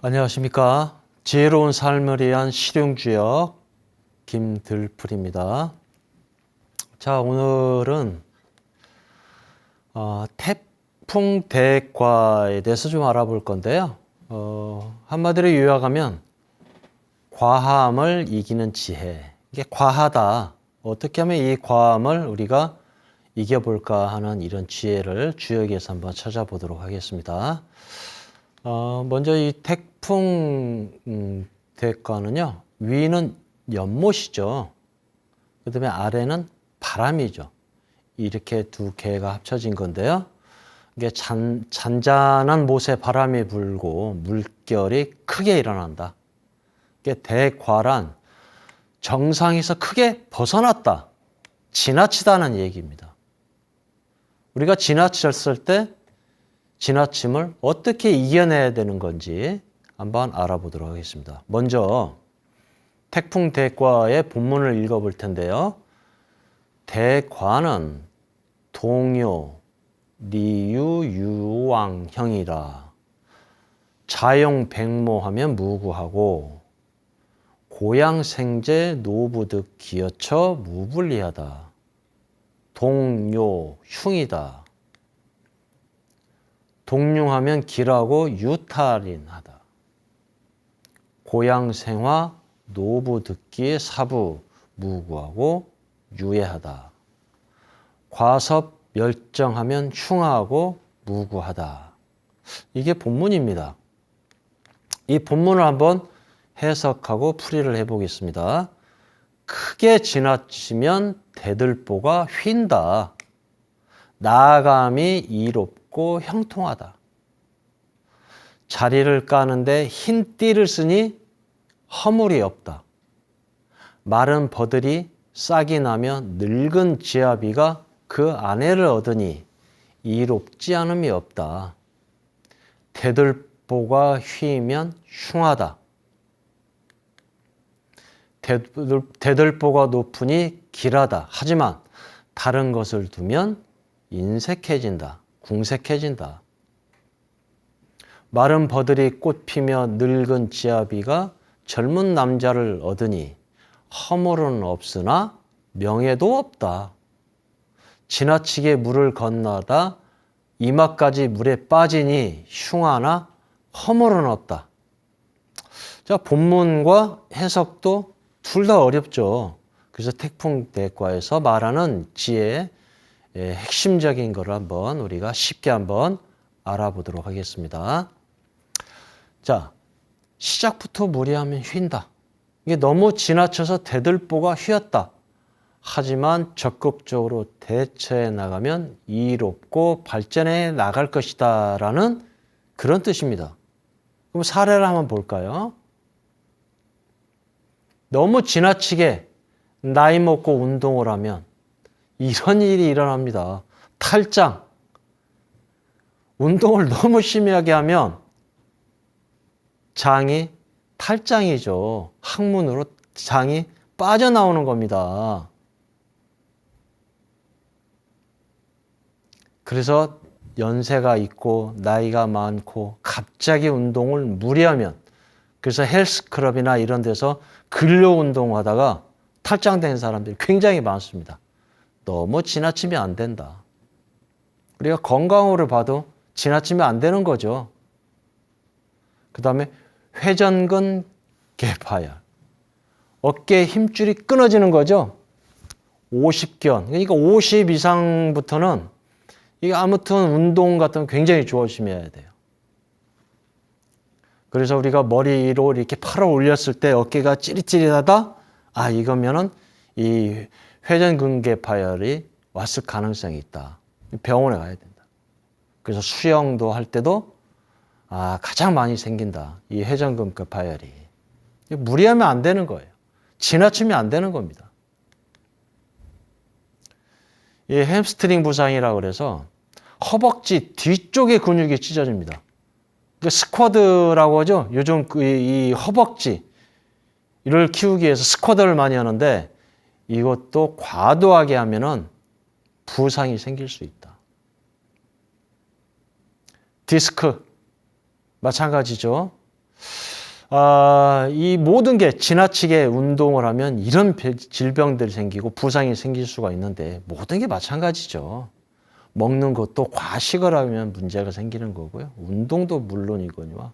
안녕하십니까. 지혜로운 삶을 위한 실용주역 김들풀입니다. 자, 오늘은 태풍 대과에 대해서 좀 알아볼 건데요. 한마디로 요약하면 과함을 이기는 지혜. 이게 과하다. 어떻게 하면 이 과함을 우리가 이겨볼까 하는 이런 지혜를 주역에서 한번 찾아보도록 하겠습니다. 먼저 이 태풍 대과는요, 위는 연못이죠. 그 다음에 아래는 바람이죠. 이렇게 두 개가 합쳐진 건데요. 이게 잔잔한 못에 바람이 불고 물결이 크게 일어난다. 이게 대과란 정상에서 크게 벗어났다, 지나치다는 얘기입니다. 우리가 지나쳤을 때 지나침을 어떻게 이겨내야 되는 건지 한번 알아보도록 하겠습니다. 먼저 태풍 대과의 본문을 읽어볼 텐데요. 대과는 동요, 리유, 유왕형이라. 자용 백모하면 무구하고 고양생제 노부득 기어쳐 무불리하다. 동요, 흉이다. 동룡하면 길하고 유탈인하다. 고양생화 노부 듣기에 사부 무구하고 유예하다. 과섭 멸정하면 흉하고 무구하다. 이게 본문입니다. 이 본문을 한번 해석하고 풀이를 해보겠습니다. 크게 지나치면 대들보가 휜다. 나아감이 이롭고 형통하다. 자리를 까는데 흰 띠를 쓰니 허물이 없다. 마른 버들이 싹이 나며 늙은 지아비가 그 아내를 얻으니 이롭지 않음이 없다. 대들보가 휘면 흉하다. 대들보가 높으니 길하다. 하지만 다른 것을 두면 인색해진다. 궁색해진다. 마른 버들이 꽃 피며 늙은 지아비가 젊은 남자를 얻으니 허물은 없으나 명예도 없다. 지나치게 물을 건너다 이마까지 물에 빠지니 흉하나 허물은 없다. 자, 본문과 해석도 둘 다 어렵죠. 그래서 태풍 대과에서 말하는 지혜의 핵심적인 걸 한번 우리가 쉽게 한번 알아보도록 하겠습니다. 자, 시작부터 무리하면 휜다. 이게 너무 지나쳐서 대들보가 휘었다. 하지만 적극적으로 대처해 나가면 이롭고 발전해 나갈 것이다 라는 그런 뜻입니다. 그럼 사례를 한번 볼까요? 너무 지나치게 나이 먹고 운동을 하면 이런 일이 일어납니다. 탈장. 운동을 너무 심하게 하면 장이 탈장이죠. 학문으로 장이 빠져나오는 겁니다. 그래서 연세가 있고 나이가 많고 갑자기 운동을 무리하면, 그래서 헬스클럽이나 이런 데서 근력 운동하다가 탈장된 사람들이 굉장히 많습니다. 너무 지나치면 안 된다. 우리가 건강으로 봐도 지나치면 안 되는 거죠. 그 다음에 회전근 개파열. 어깨 힘줄이 끊어지는 거죠. 50견. 그러니까 50 이상부터는 이게 아무튼 운동 같은 거 굉장히 조심해야 돼요. 그래서 우리가 머리로 이렇게 팔을 올렸을 때 어깨가 찌릿찌릿하다? 아, 이거면은 이 회전근개파열이 왔을 가능성이 있다. 병원에 가야 된다. 그래서 수영도 할 때도 가장 많이 생긴다. 이 회전근개파열이. 무리하면 안 되는 거예요. 지나치면 안 되는 겁니다. 이 햄스트링 부상이라고 그래서 허벅지 뒤쪽의 근육이 찢어집니다. 스쿼드라고 하죠. 요즘 이 허벅지를 키우기 위해서 스쿼드를 많이 하는데 이것도 과도하게 하면은 부상이 생길 수 있다. 디스크 마찬가지죠. 이 모든 게 지나치게 운동을 하면 이런 질병들이 생기고 부상이 생길 수가 있는데 모든 게 마찬가지죠. 먹는 것도 과식을 하면 문제가 생기는 거고요. 운동도 물론이거니와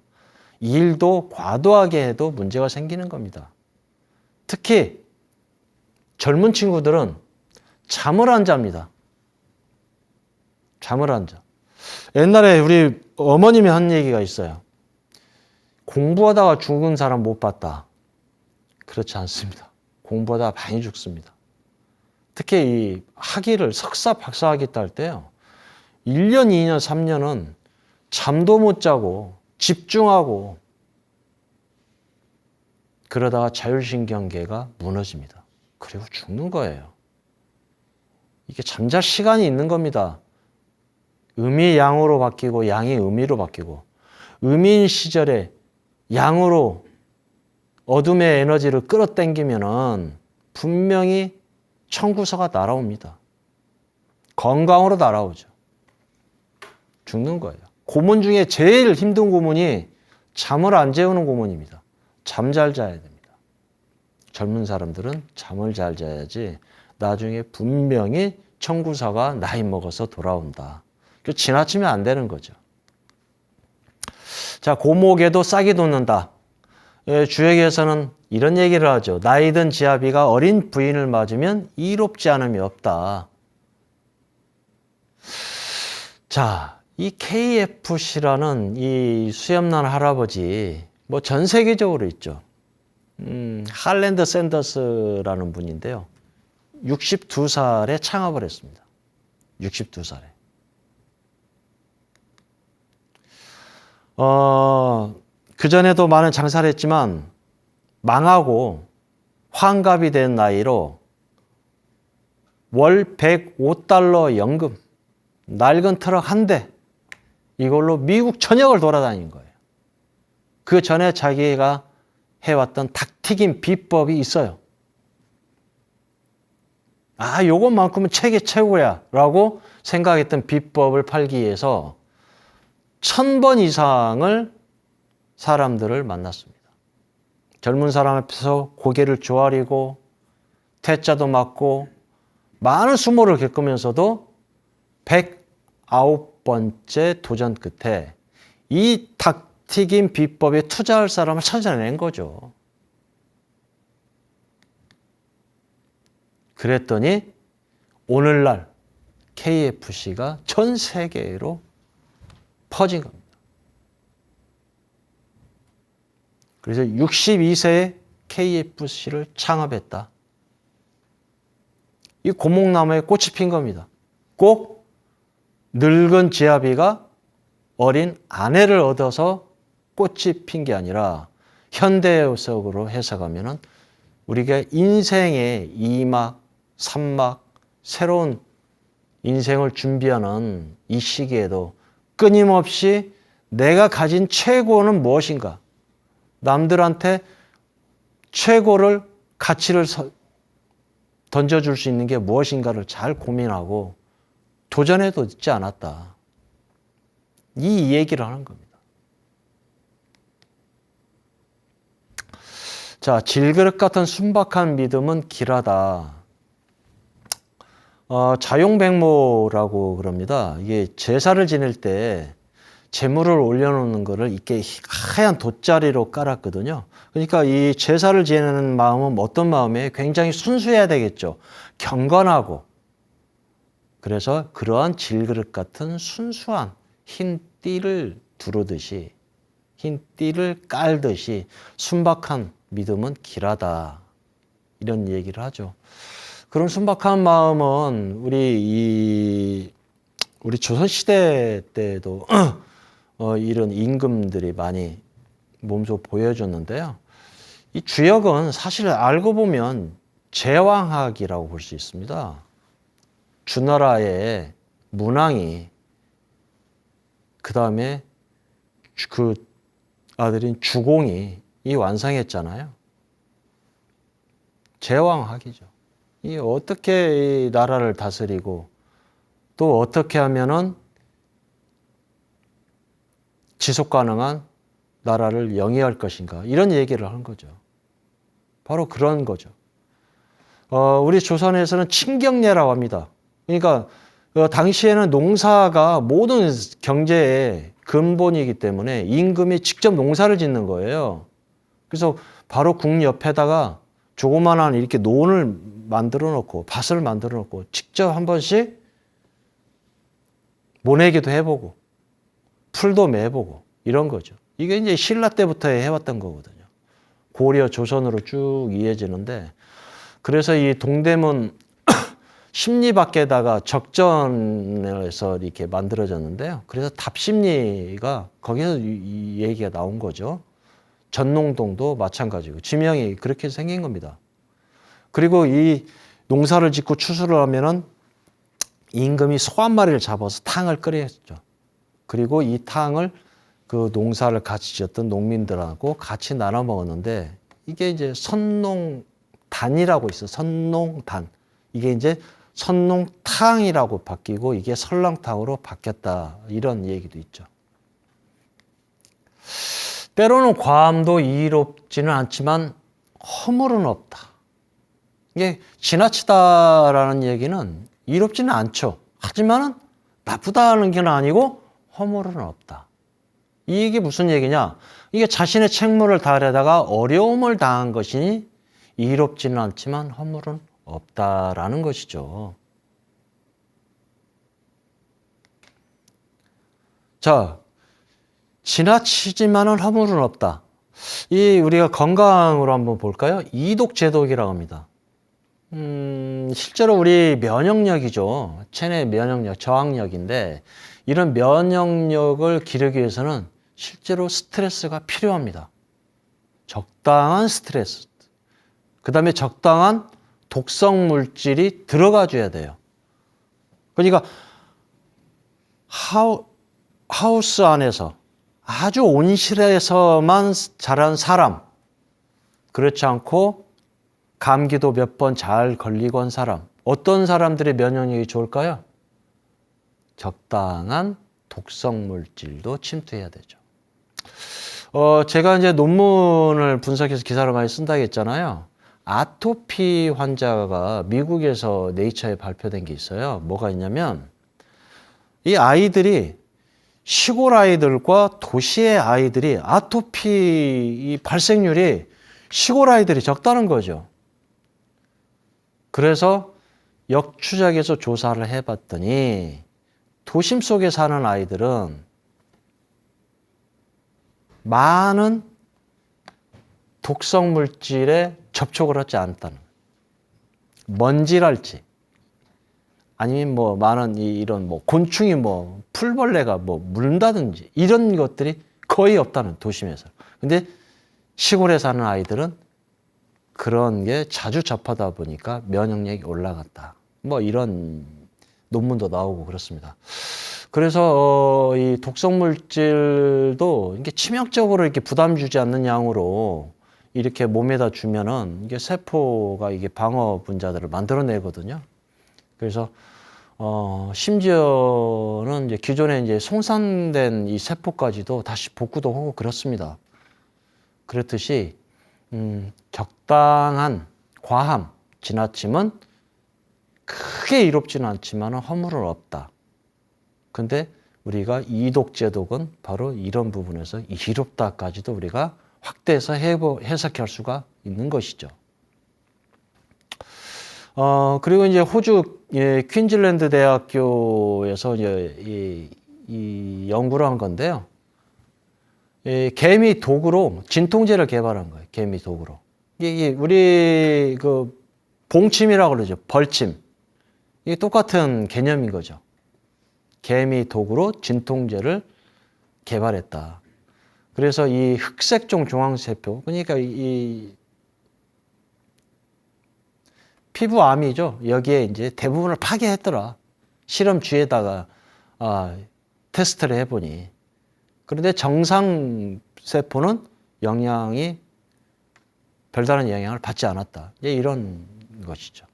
일도 과도하게 해도 문제가 생기는 겁니다. 특히 젊은 친구들은 잠을 안 잡니다. 잠을 안 자. 옛날에 우리 어머님이 한 얘기가 있어요. 공부하다가 죽은 사람 못 봤다. 그렇지 않습니다. 공부하다가 많이 죽습니다. 특히 이 학위를 석사, 박사학위 딸 때요. 1년, 2년, 3년은 잠도 못 자고 집중하고 그러다가 자율신경계가 무너집니다. 그리고 죽는 거예요. 이게 잠잘 시간이 있는 겁니다. 음이 양으로 바뀌고 양이 음이로 바뀌고 음인 시절에 양으로 어둠의 에너지를 끌어당기면은 분명히 청구서가 날아옵니다. 건강으로 날아오죠. 죽는 거예요. 고문 중에 제일 힘든 고문이 잠을 안 재우는 고문입니다. 잠 잘 자야 됩니다. 젊은 사람들은 잠을 잘 자야지 나중에 분명히 청구서가 나이 먹어서 돌아온다. 지나치면 안 되는 거죠. 자, 고목에도 싹이 돋는다. 주역에서는 이런 얘기를 하죠. 나이 든 지아비가 어린 부인을 맞으면 이롭지 않음이 없다. 자, 이 KFC라는 이 수염난 할아버지, 뭐 전 세계적으로 있죠. 할랜드 샌더스라는 분인데요. 62살에 창업을 했습니다. 62살에. 그전에도 많은 장사를 했지만 망하고 환갑이 된 나이로 월 105달러 연금, 낡은 트럭 한 대, 이걸로 미국 전역을 돌아다닌 거예요. 그 전에 자기가 해왔던 닭튀김 비법이 있어요. 요것만큼은 책이 최고야 라고 생각했던 비법을 팔기 위해서 1000번 이상을 사람들을 만났습니다. 젊은 사람 앞에서 고개를 조아리고 퇴짜도 맞고 많은 수모를 겪으면서도 109번째 도전 끝에 이 닭튀김 비법에 투자할 사람을 찾아낸 거죠. 그랬더니 오늘날 KFC가 전 세계로 퍼진 겁니다. 그래서 62세에 KFC를 창업했다. 이 고목나무에 꽃이 핀 겁니다. 꼭 늙은 지아비가 어린 아내를 얻어서 꽃이 핀 게 아니라 현대적으로 해석하면은 우리가 인생의 2막, 3막, 새로운 인생을 준비하는 이 시기에도 끊임없이 내가 가진 최고는 무엇인가? 남들한테 최고를 가치를 던져줄 수 있는 게 무엇인가를 잘 고민하고 도전해도 늦지 않았다. 이 얘기를 하는 겁니다. 자, 질그릇 같은 순박한 믿음은 길하다. 자용백모라고 그럽니다. 이게 제사를 지낼 때 제물을 올려놓는 거를 이렇게 하얀 돗자리로 깔았거든요. 그러니까 이 제사를 지내는 마음은 어떤 마음이에요? 굉장히 순수해야 되겠죠. 경건하고. 그래서 그러한 질그릇 같은 순수한 흰 띠를 두르듯이, 흰 띠를 깔듯이 순박한 믿음은 길하다. 이런 얘기를 하죠. 그런 순박한 마음은 우리 조선시대 때도 이런 임금들이 많이 몸소 보여줬는데요. 이 주역은 사실 알고 보면 제왕학이라고 볼 수 있습니다. 주나라의 문왕이 그 다음에 그 아들인 주공이 이 완성했잖아요. 제왕학이죠. 이 어떻게 이 나라를 다스리고 또 어떻게 하면은 지속 가능한 나라를 영위할 것인가 이런 얘기를 하는 거죠. 바로 그런 거죠. 우리 조선에서는 친경례라고 합니다. 그러니까 당시에는 농사가 모든 경제의 근본이기 때문에 임금이 직접 농사를 짓는 거예요. 그래서 바로 궁 옆에다가 조그만한 이렇게 논을 만들어 놓고 밭을 만들어 놓고 직접 한 번씩 모내기도 해보고 풀도 매보고 이런 거죠. 이게 이제 신라 때부터 해왔던 거거든요. 고려 조선으로 쭉 이어지는데 그래서 이 동대문 심리 밖에다가 적전에서 이렇게 만들어졌는데요. 그래서 답심리가 거기서 이 얘기가 나온 거죠. 전농동도 마찬가지고 지명이 그렇게 생긴 겁니다. 그리고 이 농사를 짓고 추수를 하면은 임금이 소 한 마리를 잡아서 탕을 끓였죠. 그리고 이 탕을 그 농사를 같이 지었던 농민들하고 같이 나눠 먹었는데 이게 이제 선농단이라고 있어요. 선농단. 이게 이제 선농탕이라고 바뀌고 이게 설렁탕으로 바뀌었다. 이런 얘기도 있죠. 때로는 과함도 이롭지는 않지만 허물은 없다. 이게 지나치다라는 얘기는 이롭지는 않죠. 하지만은 나쁘다는 게 아니고 허물은 없다. 이 얘기 무슨 얘기냐? 이게 자신의 책무를 다하려다가 어려움을 당한 것이니 이롭지는 않지만 허물은 없다라는 것이죠. 자, 지나치지만은 허물은 없다. 이 우리가 건강으로 한번 볼까요? 이독제독이라고 합니다. 실제로 우리 면역력이죠. 체내 면역력, 저항력인데 이런 면역력을 기르기 위해서는 실제로 스트레스가 필요합니다. 적당한 스트레스. 그 다음에 적당한 독성 물질이 들어가 줘야 돼요. 그러니까 하우스 안에서 아주 온실에서만 자란 사람, 그렇지 않고 감기도 몇 번 잘 걸리고 한 사람, 어떤 사람들의 면역력이 좋을까요? 적당한 독성 물질도 침투해야 되죠. 제가 이제 논문을 분석해서 기사를 많이 쓴다고 했잖아요. 아토피 환자가 미국에서 네이처에 발표된 게 있어요. 뭐가 있냐면 이 아이들이 시골 아이들과 도시의 아이들이 아토피 발생률이 시골 아이들이 적다는 거죠. 그래서 역추적에서 조사를 해봤더니 도심 속에 사는 아이들은 많은 독성 물질에 접촉을 하지 않다는 거예요. 먼지랄지 아니면 뭐 많은 이런 뭐 곤충이 뭐 풀벌레가 뭐 물다든지 이런 것들이 거의 없다는 도심에서. 근데 시골에 사는 아이들은 그런 게 자주 접하다 보니까 면역력이 올라갔다. 뭐 이런 논문도 나오고 그렇습니다. 그래서 이 독성 물질도 이게 치명적으로 이렇게 부담 주지 않는 양으로 이렇게 몸에다 주면은 이게 세포가 이게 방어 분자들을 만들어내거든요. 그래서 심지어는 이제 기존에 이제 송산된 이 세포까지도 다시 복구도 하고 그렇습니다. 그렇듯이 적당한 과함, 지나침은 크게 이롭지는 않지만 허물은 없다. 근데 우리가 이독제독은 바로 이런 부분에서 이롭다까지도 우리가 확대해서 해석할 수가 있는 것이죠. 그리고 이제 호주 퀸즐랜드 대학교에서 이제 이 연구를 한 건데요. 개미 독으로 진통제를 개발한 거예요. 개미 독으로. 이게 우리 그 봉침이라고 그러죠. 벌침. 이게 똑같은 개념인 거죠. 개미 독으로 진통제를 개발했다. 그래서 이 흑색종 종양세포, 그러니까 이 피부암이죠. 여기에 이제 대부분을 파괴했더라. 실험쥐에다가 테스트를 해보니. 그런데 정상 세포는 영향이 별다른 영향을 받지 않았다. 이제 이런 것이죠.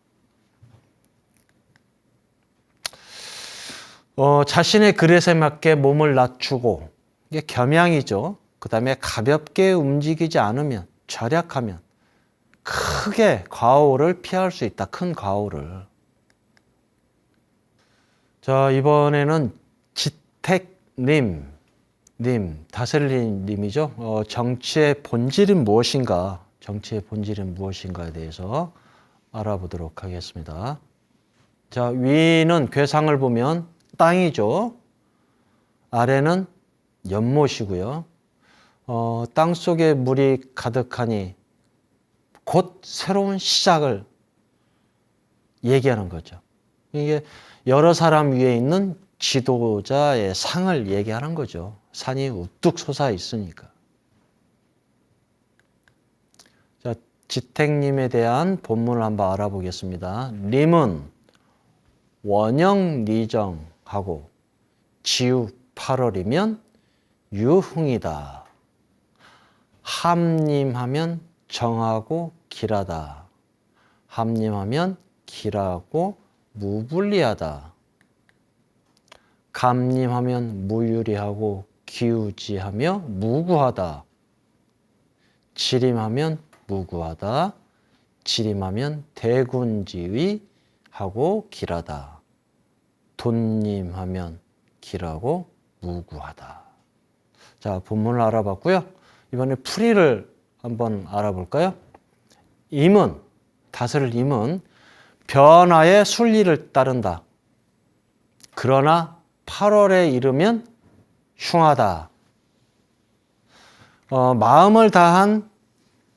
자신의 그릇에 맞게 몸을 낮추고 이게 겸양이죠. 그 다음에 가볍게 움직이지 않으면, 절약하면 크게 과오를 피할 수 있다. 큰 과오를. 자, 이번에는 지택님, 다스릴님이죠. 정치의 본질은 무엇인가? 정치의 본질은 무엇인가에 대해서 알아보도록 하겠습니다. 자, 위는 괴상을 보면 땅이죠. 아래는 연못이고요. 땅 속에 물이 가득하니 곧 새로운 시작을 얘기하는 거죠. 이게 여러 사람 위에 있는 지도자의 상을 얘기하는 거죠. 산이 우뚝 솟아 있으니까. 자, 지택님에 대한 본문을 한번 알아보겠습니다. 님은 원영리정하고 지우 8월이면 유흥이다. 함님하면 정하고 길하다. 함님하면 길하고 무불리하다. 감님하면 무유리하고 기우지하며 무구하다. 지림하면 무구하다. 지림하면 대군지의하고 길하다. 돈님하면 길하고 무구하다. 자, 본문을 알아봤고요. 이번에 풀이를 한번 알아볼까요? 임은, 다스릴 임은 변화의 순리를 따른다. 그러나 8월에 이르면 흉하다. 마음을 다한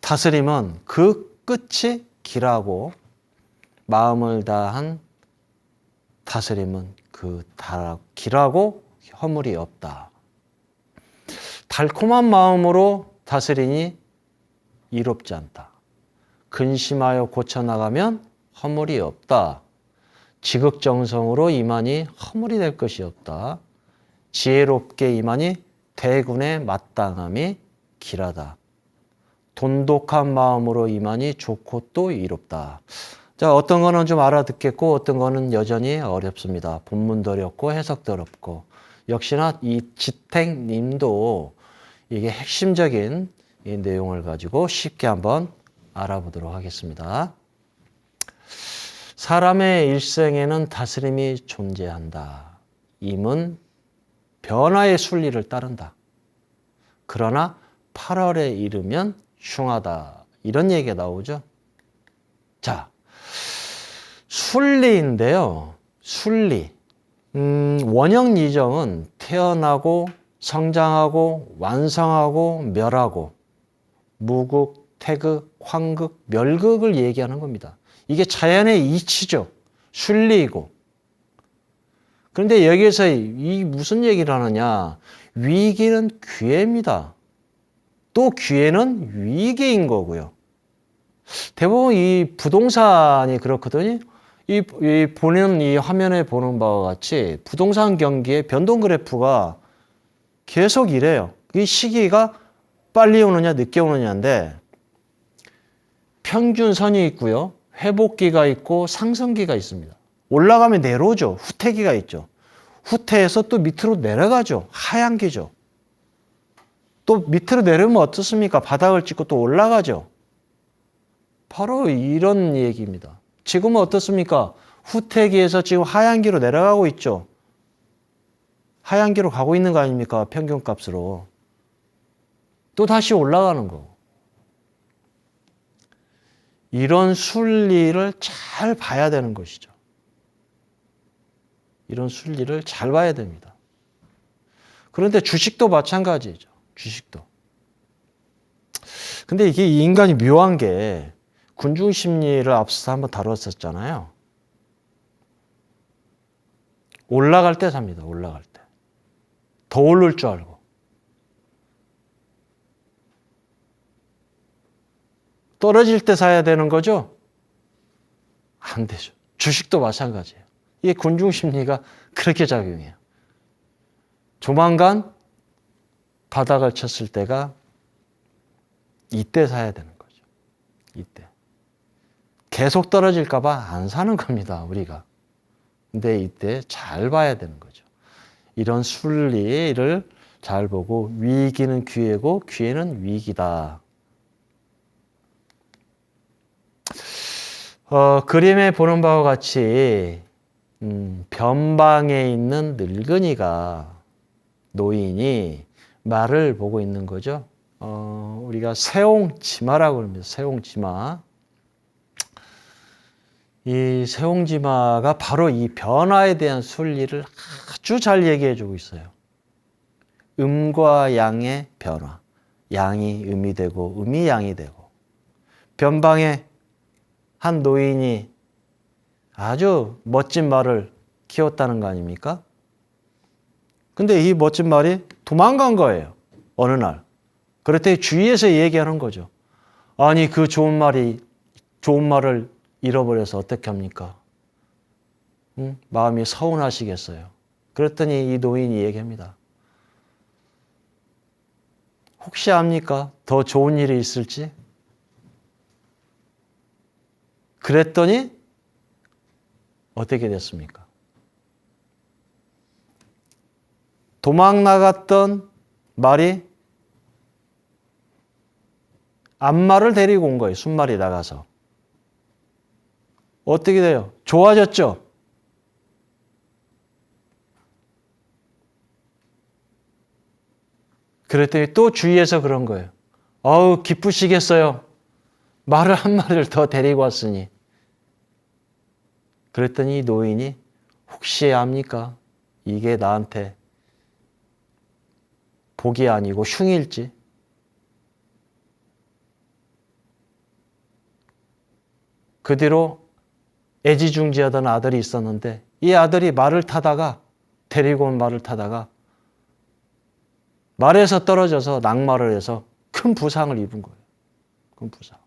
다스림은 그 끝이 길하고, 마음을 다한 다스림은 그 길하고 허물이 없다. 달콤한 마음으로 다스리니 이롭지 않다. 근심하여 고쳐나가면 허물이 없다. 지극정성으로 임하니 허물이 될 것이 없다. 지혜롭게 임하니 대군의 마땅함이 길하다. 돈독한 마음으로 임하니 좋고 또 이롭다. 자, 어떤 거는 좀 알아듣겠고 어떤 거는 여전히 어렵습니다. 본문도 어렵고 해석도 어렵고. 역시나 이 지택님도 이게 핵심적인 이 내용을 가지고 쉽게 한번 알아보도록 하겠습니다. 사람의 일생에는 다스림이 존재한다. 임은 변화의 순리를 따른다. 그러나 8월에 이르면 흉하다. 이런 얘기가 나오죠. 자, 순리인데요. 순리. 원형리정은 태어나고 성장하고 완성하고 멸하고 무극, 태극, 황극, 멸극을 얘기하는 겁니다. 이게 자연의 이치죠. 순리이고. 그런데 여기에서 이 무슨 얘기를 하느냐. 위기는 기회입니다. 또 기회는 위기인 거고요. 대부분 이 부동산이 그렇거든요. 이 보는 이 화면에 보는 바와 같이 부동산 경기의 변동 그래프가 계속 이래요. 이 시기가 빨리 오느냐 늦게 오느냐인데 평균선이 있고요. 회복기가 있고 상승기가 있습니다. 올라가면 내려오죠. 후퇴기가 있죠. 후퇴해서 또 밑으로 내려가죠. 하향기죠. 또 밑으로 내려오면 어떻습니까? 바닥을 찍고 또 올라가죠. 바로 이런 얘기입니다. 지금은 어떻습니까? 후퇴기에서 지금 하향기로 내려가고 있죠. 하향기로 가고 있는 거 아닙니까? 평균값으로. 또 다시 올라가는 거. 이런 순리를 잘 봐야 되는 것이죠. 이런 순리를 잘 봐야 됩니다. 그런데 주식도 마찬가지죠. 주식도. 근데 이게 이 인간이 묘한 게 군중심리를 앞서서 한번 다뤘었잖아요. 올라갈 때 삽니다. 올라갈 때. 더 오를 줄 알고. 떨어질 때 사야 되는 거죠? 안 되죠. 주식도 마찬가지예요. 이게 군중심리가 그렇게 작용해요. 조만간 바닥을 쳤을 때가 이때 사야 되는 거죠. 이때. 계속 떨어질까 봐 안 사는 겁니다. 우리가. 근데 이때 잘 봐야 되는 거죠. 이런 순리를 잘 보고 위기는 기회고 기회는 위기다. 그림에 보는 바와 같이 변방에 있는 늙은이가 노인이 말을 보고 있는 거죠. 우리가 세옹지마라고 합니다. 세옹지마. 이 세옹지마가 바로 이 변화에 대한 순리를 아주 잘 얘기해 주고 있어요. 음과 양의 변화. 양이 음이 되고 음이 양이 되고. 변방에 한 노인이 아주 멋진 말을 키웠다는 거 아닙니까? 근데 이 멋진 말이 도망간 거예요. 어느 날. 그랬더니 주위에서 얘기하는 거죠. 아니 그 좋은 말을 잃어버려서 어떻게 합니까? 마음이 서운하시겠어요. 그랬더니 이 노인이 얘기합니다. 혹시 압니까? 더 좋은 일이 있을지? 그랬더니 어떻게 됐습니까? 도망 나갔던 말이 암말을 데리고 온 거예요. 순말이 나가서. 어떻게 돼요? 좋아졌죠? 그랬더니 또 주위에서 그런 거예요. 아우 기쁘시겠어요. 말을 한 마리를 더 데리고 왔으니. 그랬더니 노인이 혹시 압니까? 이게 나한테 복이 아니고 흉일지. 그 뒤로 애지중지하던 아들이 있었는데 이 아들이 데리고 온 말을 타다가 말에서 떨어져서 낙마를 해서 큰 부상을 입은 거예요. 큰 부상.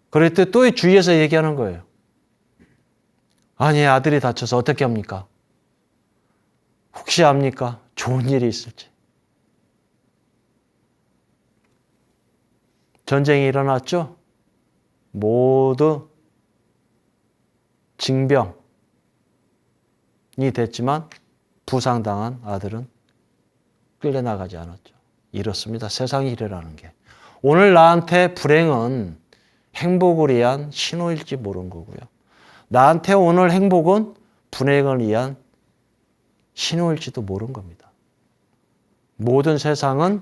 그럴 때 또 주위에서 얘기하는 거예요. 아니 아들이 다쳐서 어떻게 합니까? 혹시 압니까? 좋은 일이 있을지. 전쟁이 일어났죠? 모두 징병이 됐지만 부상당한 아들은 끌려나가지 않았죠. 이렇습니다. 세상이 이래라는 게. 오늘 나한테 불행은 행복을 위한 신호일지 모르는 거고요. 나한테 오늘 행복은 불행을 위한 신호일지도 모르는 겁니다. 모든 세상은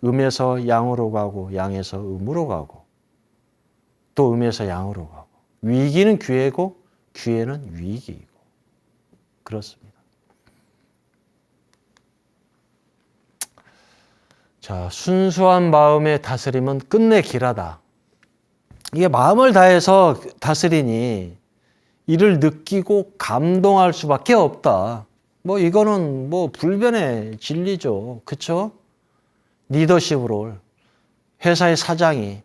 음에서 양으로 가고 양에서 음으로 가고 또 음에서 양으로 가고 위기는 기회고 기회는 위기이고 그렇습니다. 자, 순수한 마음의 다스림은 끝내 길하다. 이게 마음을 다해서 다스리니 이를 느끼고 감동할 수밖에 없다. 이거는 불변의 진리죠. 그렇죠? 리더십 롤. 회사의 사장이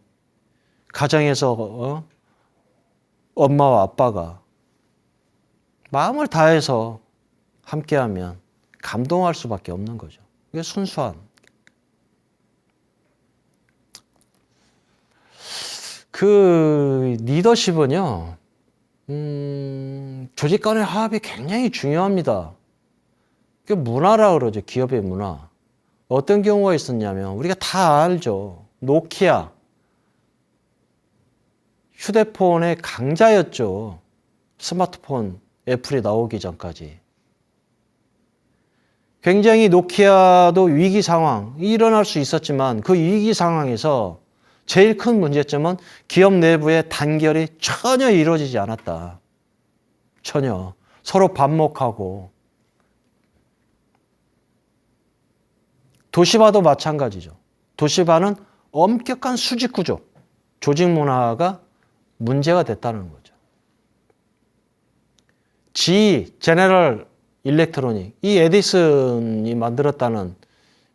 가정에서 엄마와 아빠가 마음을 다해서 함께하면 감동할 수밖에 없는 거죠. 이게 순수한. 그 리더십은요. 조직 간의 화합이 굉장히 중요합니다. 그 문화라 그러죠. 기업의 문화. 어떤 경우가 있었냐면 우리가 다 알죠. 노키아. 휴대폰의 강자였죠. 스마트폰 애플이 나오기 전까지. 굉장히 노키아도 위기 상황이 일어날 수 있었지만 그 위기 상황에서 제일 큰 문제점은 기업 내부의 단결이 전혀 이루어지지 않았다. 전혀. 서로 반목하고. 도시바도 마찬가지죠. 도시바는 엄격한 수직 구조, 조직 문화가 문제가 됐다는 거죠. GE, 제너럴 일렉트로닉, 이 에디슨이 만들었다는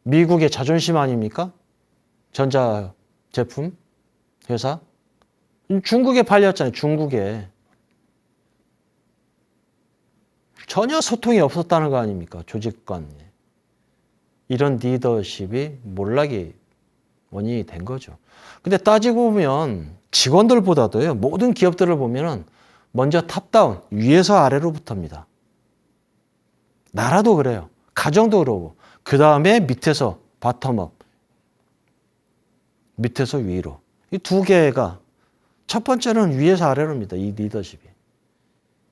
미국의 자존심 아닙니까? 전자 제품 회사. 중국에 팔렸잖아요. 중국에. 전혀 소통이 없었다는 거 아닙니까? 조직 간에. 이런 리더십이 몰락이 원인이 된 거죠. 근데 따지고 보면 직원들보다도요. 모든 기업들을 보면은 먼저 탑다운, 위에서 아래로부터입니다. 나라도 그래요. 가정도 그러고. 그 다음에 밑에서 바텀업. 밑에서 위로. 이 두 개가 첫 번째는 위에서 아래로입니다. 이 리더십이.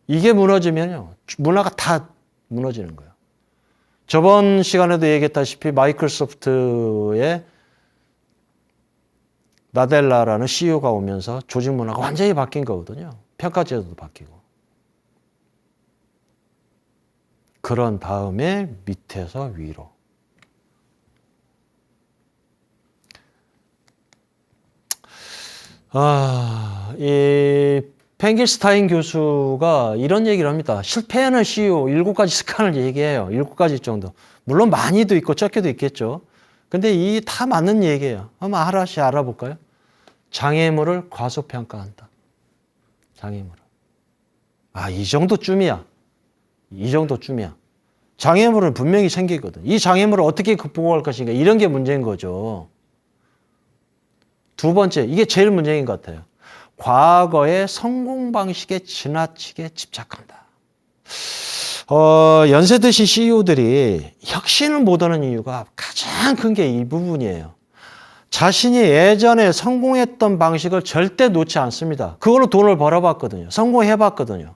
이게 무너지면요. 문화가 다 무너지는 거예요. 저번 시간에도 얘기했다시피 마이크로소프트의 나델라라는 CEO가 오면서 조직 문화가 완전히 바뀐 거거든요. 평가 제도도 바뀌고. 그런 다음에 밑에서 위로. 이 펜길스타인 교수가 이런 얘기를 합니다. 실패하는 CEO 7가지 습관을 얘기해요. 7가지 정도. 물론 많이도 있고 적게도 있겠죠. 근데 이 다 맞는 얘기예요. 한번 하나씩 알아볼까요? 장애물을 과소평가한다. 장애물을. 이 정도쯤이야. 이 정도쯤이야. 장애물은 분명히 생기거든. 이 장애물을 어떻게 극복할 것인가. 이런 게 문제인 거죠. 두 번째, 이게 제일 문제인 것 같아요. 과거의 성공 방식에 지나치게 집착한다. 연세 드신 CEO들이 혁신을 못하는 이유가 가장 큰 게 이 부분이에요. 자신이 예전에 성공했던 방식을 절대 놓지 않습니다. 그걸로 돈을 벌어봤거든요. 성공해봤거든요.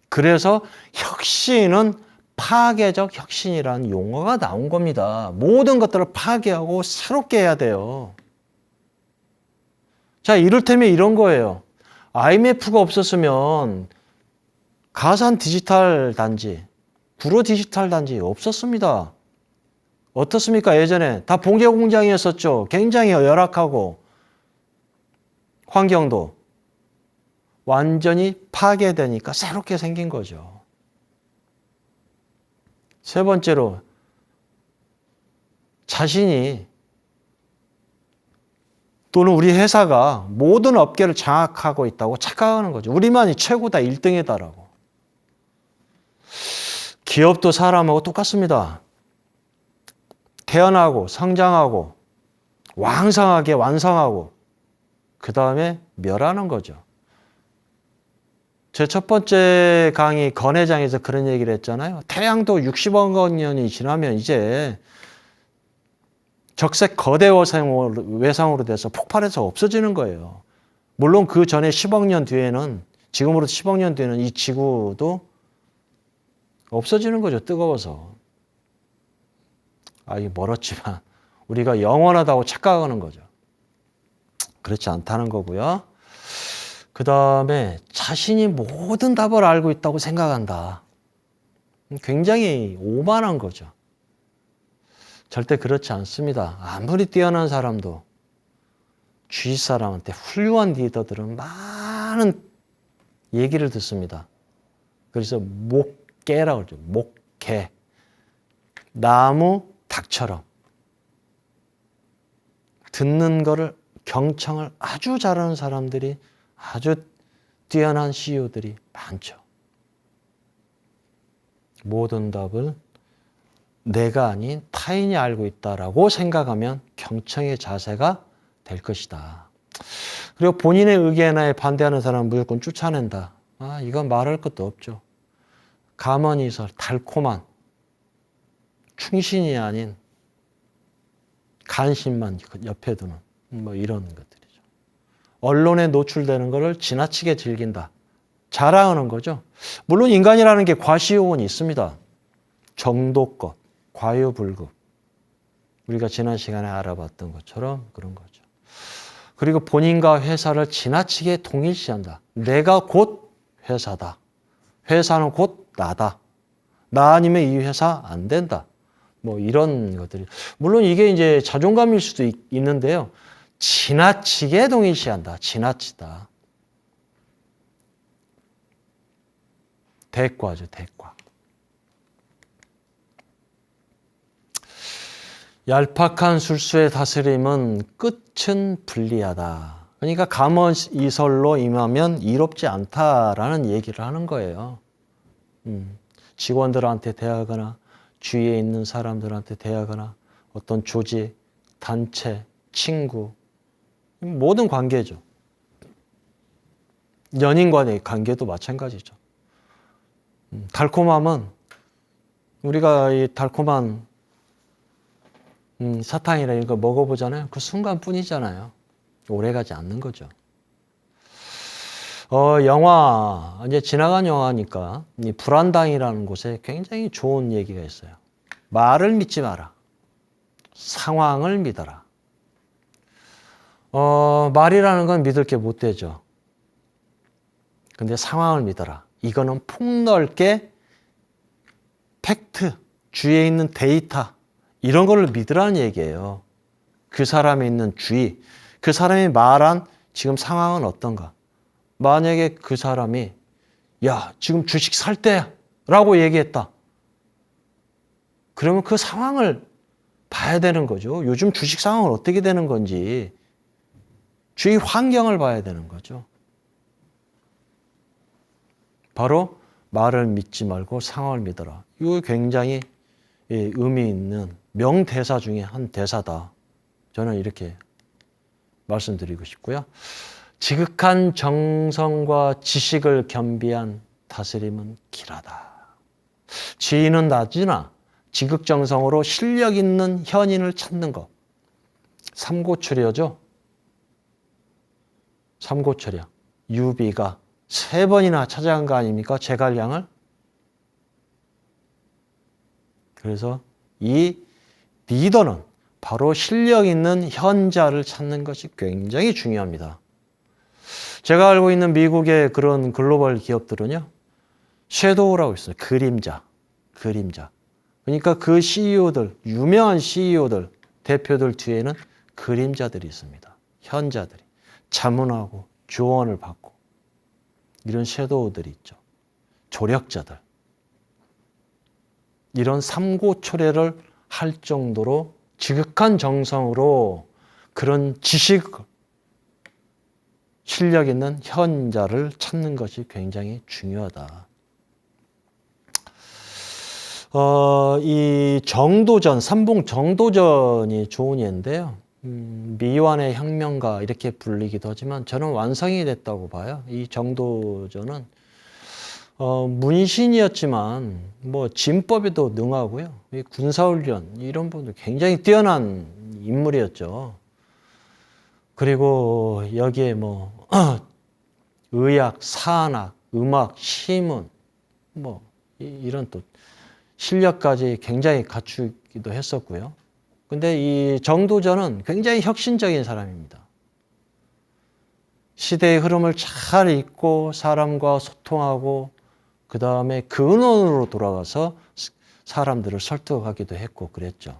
그래서 혁신은 파괴적 혁신이라는 용어가 나온 겁니다. 모든 것들을 파괴하고 새롭게 해야 돼요. 자, 이를테면 이런 거예요. IMF가 없었으면 가산 디지털 단지, 구로 디지털 단지 없었습니다. 어떻습니까? 예전에 다 봉제 공장이었었죠. 굉장히 열악하고 환경도 완전히 파괴되니까 새롭게 생긴 거죠. 세 번째로 자신이 또는 우리 회사가 모든 업계를 장악하고 있다고 착각하는 거죠. 우리만이 최고다, 1등이다라고. 기업도 사람하고 똑같습니다. 태어나고 성장하고 왕성하게 완성하고 그 다음에 멸하는 거죠. 제 첫 번째 강의 건회장에서 그런 얘기를 했잖아요. 태양도 60억 년이 지나면 이제 적색 거대 외상으로 돼서 폭발해서 없어지는 거예요. 물론 그 전에 10억 년 뒤에는, 지금으로부터 10억 년 뒤에는 이 지구도 없어지는 거죠. 뜨거워서. 이게 멀었지만 우리가 영원하다고 착각하는 거죠. 그렇지 않다는 거고요. 그 다음에 자신이 모든 답을 알고 있다고 생각한다. 굉장히 오만한 거죠. 절대 그렇지 않습니다. 아무리 뛰어난 사람도 주위 사람한테 훌륭한 리더들은 많은 얘기를 듣습니다. 그래서 목개라고 그러죠. 목개. 나무, 닭처럼. 듣는 거를, 경청을 아주 잘하는 사람들이, 아주 뛰어난 CEO들이 많죠. 모든 답을 내가 아닌 타인이 알고 있다라고 생각하면 경청의 자세가 될 것이다. 그리고 본인의 의견에 반대하는 사람은 무조건 쫓아낸다. 이건 말할 것도 없죠. 가만히 있어 달콤한 충신이 아닌 간신만 옆에 두는 이런 것들이죠. 언론에 노출되는 것을 지나치게 즐긴다. 자랑하는 거죠. 물론 인간이라는 게 과시욕은 있습니다. 정도껏, 과유불급. 우리가 지난 시간에 알아봤던 것처럼 그런 거죠. 그리고 본인과 회사를 지나치게 동일시한다. 내가 곧 회사다. 회사는 곧 나다. 나 아니면 이 회사 안 된다. 이런 것들이. 물론 이게 이제 자존감일 수도 있는데요. 지나치게 동일시한다. 지나치다. 대과죠, 대과. 얄팍한 술수의 다스림은 끝은 불리하다. 그러니까 감언이설로 임하면 이롭지 않다라는 얘기를 하는 거예요. 직원들한테 대하거나 주위에 있는 사람들한테 대하거나 어떤 조직, 단체, 친구, 모든 관계죠. 연인 간의 관계도 마찬가지죠. 달콤함은 우리가 이 달콤한 사탕이나 이런 거 먹어보잖아요. 그 순간뿐이잖아요. 오래가지 않는 거죠. 영화, 이제 지나간 영화니까 이 불안당이라는 곳에 굉장히 좋은 얘기가 있어요. 말을 믿지 마라. 상황을 믿어라. 말이라는 건 믿을 게 못 되죠. 근데 상황을 믿어라. 이거는 폭넓게 팩트, 주위에 있는 데이터, 이런 거를 믿으라는 얘기예요. 그 사람에 있는 주의, 그 사람이 말한 지금 상황은 어떤가? 만약에 그 사람이 야, 지금 주식 살 때야 라고 얘기했다. 그러면 그 상황을 봐야 되는 거죠. 요즘 주식 상황은 어떻게 되는 건지 주위 환경을 봐야 되는 거죠. 바로 말을 믿지 말고 상황을 믿어라. 이거 굉장히 의미 있는 명대사 중에 한 대사다. 저는 이렇게 말씀드리고 싶고요. 지극한 정성과 지식을 겸비한 다스림은 길하다. 지위는 낮으나 지극정성으로 실력 있는 현인을 찾는 것. 삼고초려죠. 삼고초려. 유비가 3번이나 찾아간 거 아닙니까? 제갈량을. 그래서 이 리더는 바로 실력 있는 현자를 찾는 것이 굉장히 중요합니다. 제가 알고 있는 미국의 그런 글로벌 기업들은요, 섀도우라고 있어요. 그림자. 그러니까 그 CEO들, 유명한 CEO들, 대표들 뒤에는 그림자들이 있습니다. 현자들이. 자문하고 조언을 받고 이런 섀도우들이 있죠. 조력자들. 이런 삼고초려를 할 정도로 지극한 정성으로 그런 지식, 실력 있는 현자를 찾는 것이 굉장히 중요하다. 이 정도전, 삼봉 정도전이 좋은 예인데요. 미완의 혁명가 이렇게 불리기도 하지만 저는 완성이 됐다고 봐요. 이 정도전은 문신이었지만 뭐 진법에도 능하고요. 이 군사훈련 이런 부분도 굉장히 뛰어난 인물이었죠. 그리고 여기에 뭐 의학, 사학학, 음악, 시문 뭐 이런 또 실력까지 굉장히 갖추기도 했었고요. 근데 이 정도전은 굉장히 혁신적인 사람입니다. 시대의 흐름을 잘 읽고 사람과 소통하고 그 다음에 근원으로 돌아가서 사람들을 설득하기도 했고 그랬죠.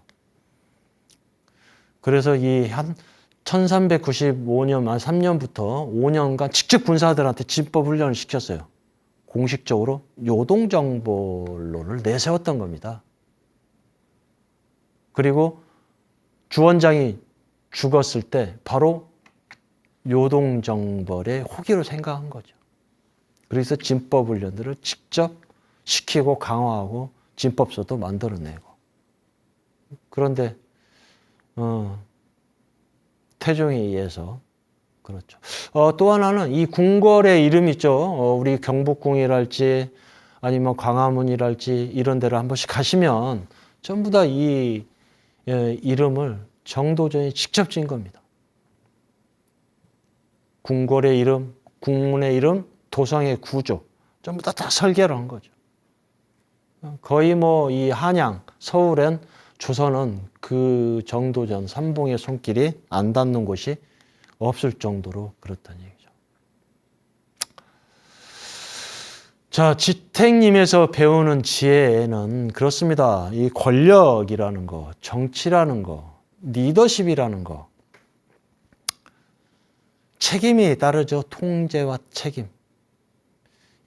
그래서 이 한 1395년, 한 3년부터 5년간 직접 군사들한테 진법 훈련을 시켰어요. 공식적으로 요동정벌로를 내세웠던 겁니다. 그리고 주원장이 죽었을 때 바로 요동정벌의 호기로 생각한 거죠. 그래서 진법 훈련들을 직접 시키고 강화하고 진법서도 만들어내고. 그런데 태종에 의해서 그렇죠. 또 하나는 이 궁궐의 이름 있죠. 우리 경복궁이랄지 아니면 광화문이랄지 이런 데를 한 번씩 가시면 전부 다 이 이름을 정도전이 직접 지은 겁니다. 궁궐의 이름, 궁문의 이름, 도성의 구조 전부 다 설계를 한 거죠. 거의 뭐 이 한양, 서울엔 조선은 그 정도전 삼봉의 손길이 안 닿는 곳이 없을 정도로 그렇다는 얘기죠. 자, 지택님에서 배우는 지혜는 그렇습니다. 이 권력이라는 거, 정치라는 거, 리더십이라는 거, 책임이 따르죠. 통제와 책임.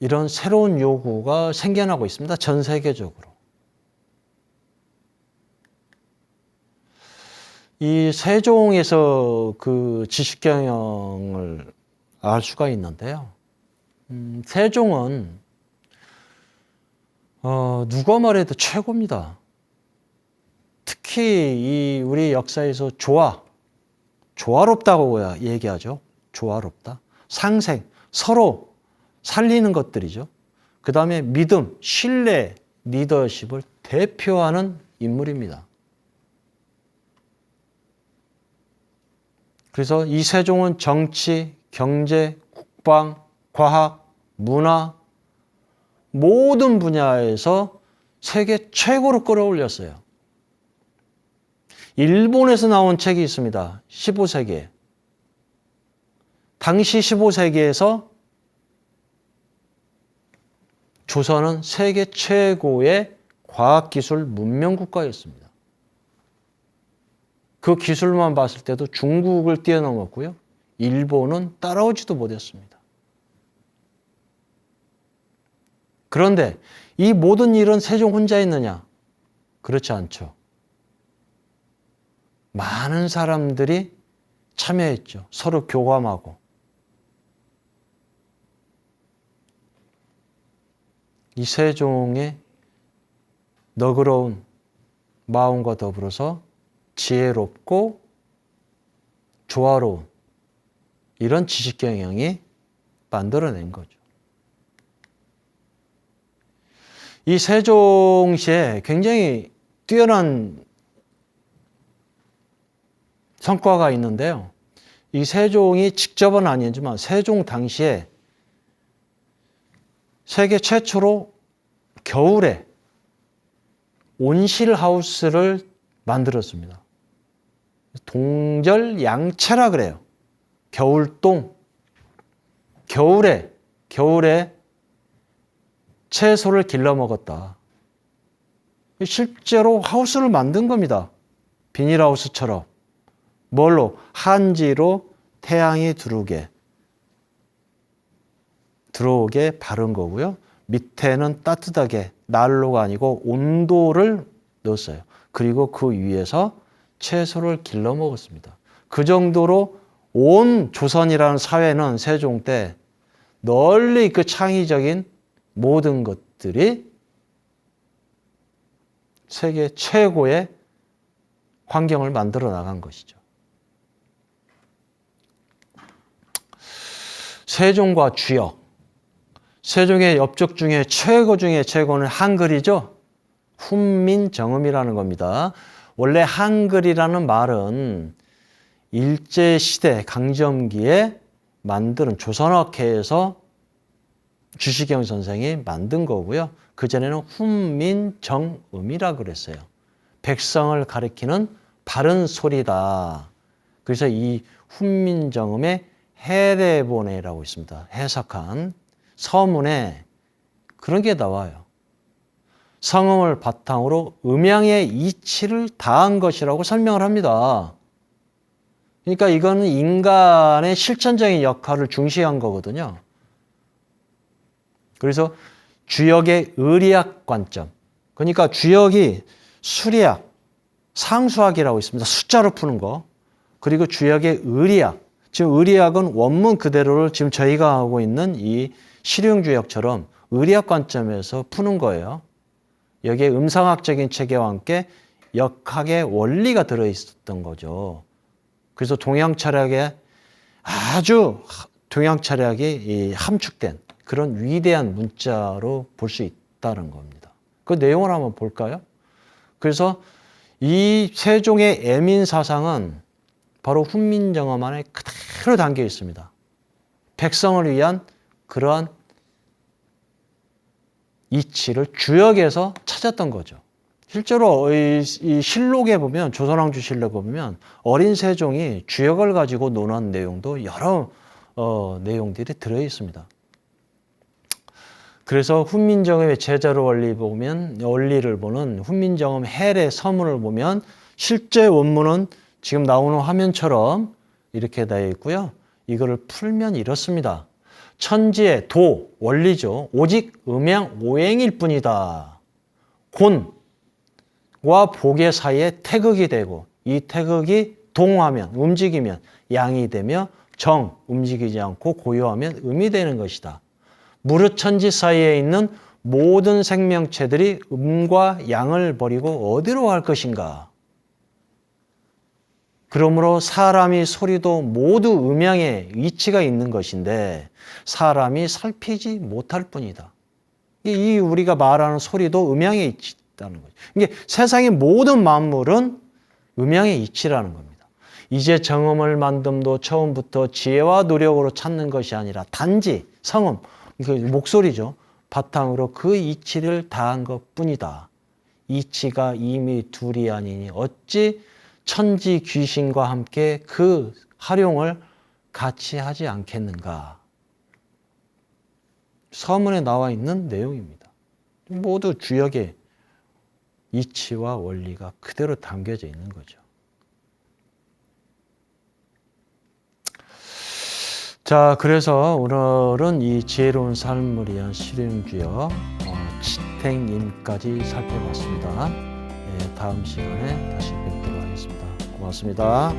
이런 새로운 요구가 생겨나고 있습니다. 전 세계적으로. 이 세종에서 그 지식경영을 알 수가 있는데요. 세종은 누가 말해도 최고입니다. 특히 이 우리 역사에서 조화롭다고 얘기하죠. 조화롭다. 상생, 서로 살리는 것들이죠. 그 다음에 믿음, 신뢰 리더십을 대표하는 인물입니다. 그래서 이 세종은 정치, 경제, 국방, 과학, 문화 모든 분야에서 세계 최고로 끌어올렸어요. 일본에서 나온 책이 있습니다. 15세기. 당시 15세기에서 조선은 세계 최고의 과학기술 문명국가였습니다. 그 기술만 봤을 때도 중국을 뛰어넘었고요. 일본은 따라오지도 못했습니다. 그런데 이 모든 일은 세종 혼자 했느냐? 그렇지 않죠. 많은 사람들이 참여했죠. 서로 교감하고. 이 세종의 너그러운 마음과 더불어서 지혜롭고 조화로운 이런 지식 경영이 만들어낸 거죠. 이 세종시에 굉장히 뛰어난 성과가 있는데요. 이 세종이 직접은 아니지만 세종 당시에 세계 최초로 겨울에 온실하우스를 만들었습니다. 동절양채라 그래요. 겨울동. 겨울에 채소를 길러 먹었다. 실제로 하우스를 만든 겁니다. 비닐하우스처럼. 뭘로? 한지로 태양이 들어오게 바른 거고요. 밑에는 따뜻하게 난로가 아니고 온도를 넣었어요. 그리고 그 위에서 채소를 길러 먹었습니다. 그 정도로 온 조선이라는 사회는 세종 때 널리 그 창의적인 모든 것들이 세계 최고의 환경을 만들어 나간 것이죠. 세종과 주역. 세종의 업적 중에 최고는 한글이죠. 훈민정음이라는 겁니다. 원래 한글이라는 말은 일제시대 강점기에 만드는 조선어회에서 주시경 선생이 만든 거고요. 그전에는 훈민정음이라고 그랬어요. 백성을 가리키는 바른 소리다. 그래서 이 훈민정음에 해례본에라고 있습니다. 해석한 서문에 그런 게 나와요. 성음을 바탕으로 음양의 이치를 다한 것이라고 설명을 합니다. 그러니까 이거는 인간의 실천적인 역할을 중시한 거거든요. 그래서 주역의 의리학 관점. 그러니까 주역이 수리학, 상수학이라고 있습니다. 숫자로 푸는 거. 그리고 주역의 의리학. 지금 의리학은 원문 그대로를 지금 저희가 하고 있는 이 실용주역처럼 의리학 관점에서 푸는 거예요. 여기에 음상학적인 체계와 함께 역학의 원리가 들어있었던 거죠. 그래서 동양 철학이 함축된 그런 위대한 문자로 볼 수 있다는 겁니다. 그 내용을 한번 볼까요? 그래서 이 세종의 애민 사상은 바로 훈민정음 안에 그대로 담겨 있습니다. 백성을 위한 그러한 이치를 주역에서 찾았던 거죠. 실제로 이 실록에 보면, 조선왕조 실록에 보면 어린 세종이 주역을 가지고 논한 내용도 여러 내용들이 들어 있습니다. 그래서 훈민정음의 제자로 원리를 보는 훈민정음 해례 서문을 보면 실제 원문은 지금 나오는 화면처럼 이렇게 되어 있고요. 이거를 풀면 이렇습니다. 천지의 도, 원리죠. 오직 음양 오행일 뿐이다. 곤과 복의 사이에 태극이 되고 이 태극이 동하면, 움직이면 양이 되며 정, 움직이지 않고 고요하면 음이 되는 것이다. 무릇 천지 사이에 있는 모든 생명체들이 음과 양을 버리고 어디로 갈 것인가? 그러므로 사람이 소리도 모두 음양의 이치가 있는 것인데 사람이 살피지 못할 뿐이다. 이 우리가 말하는 소리도 음양의 이치라는 거죠. 이게 세상의 모든 만물은 음양의 이치라는 겁니다. 이제 정음을 만듦도 처음부터 지혜와 노력으로 찾는 것이 아니라 단지 성음, 그 목소리죠. 바탕으로 그 이치를 다한 것뿐이다. 이치가 이미 둘이 아니니 어찌 천지 귀신과 함께 그 활용을 같이 하지 않겠는가. 서문에 나와 있는 내용입니다. 모두 주역의 이치와 원리가 그대로 담겨져 있는 거죠. 자, 그래서 오늘은 이 지혜로운 삶을 위한 실용주역 지탱님까지 살펴봤습니다. 네, 다음 시간에 다시 뵙도록 하겠습니다. 고맙습니다.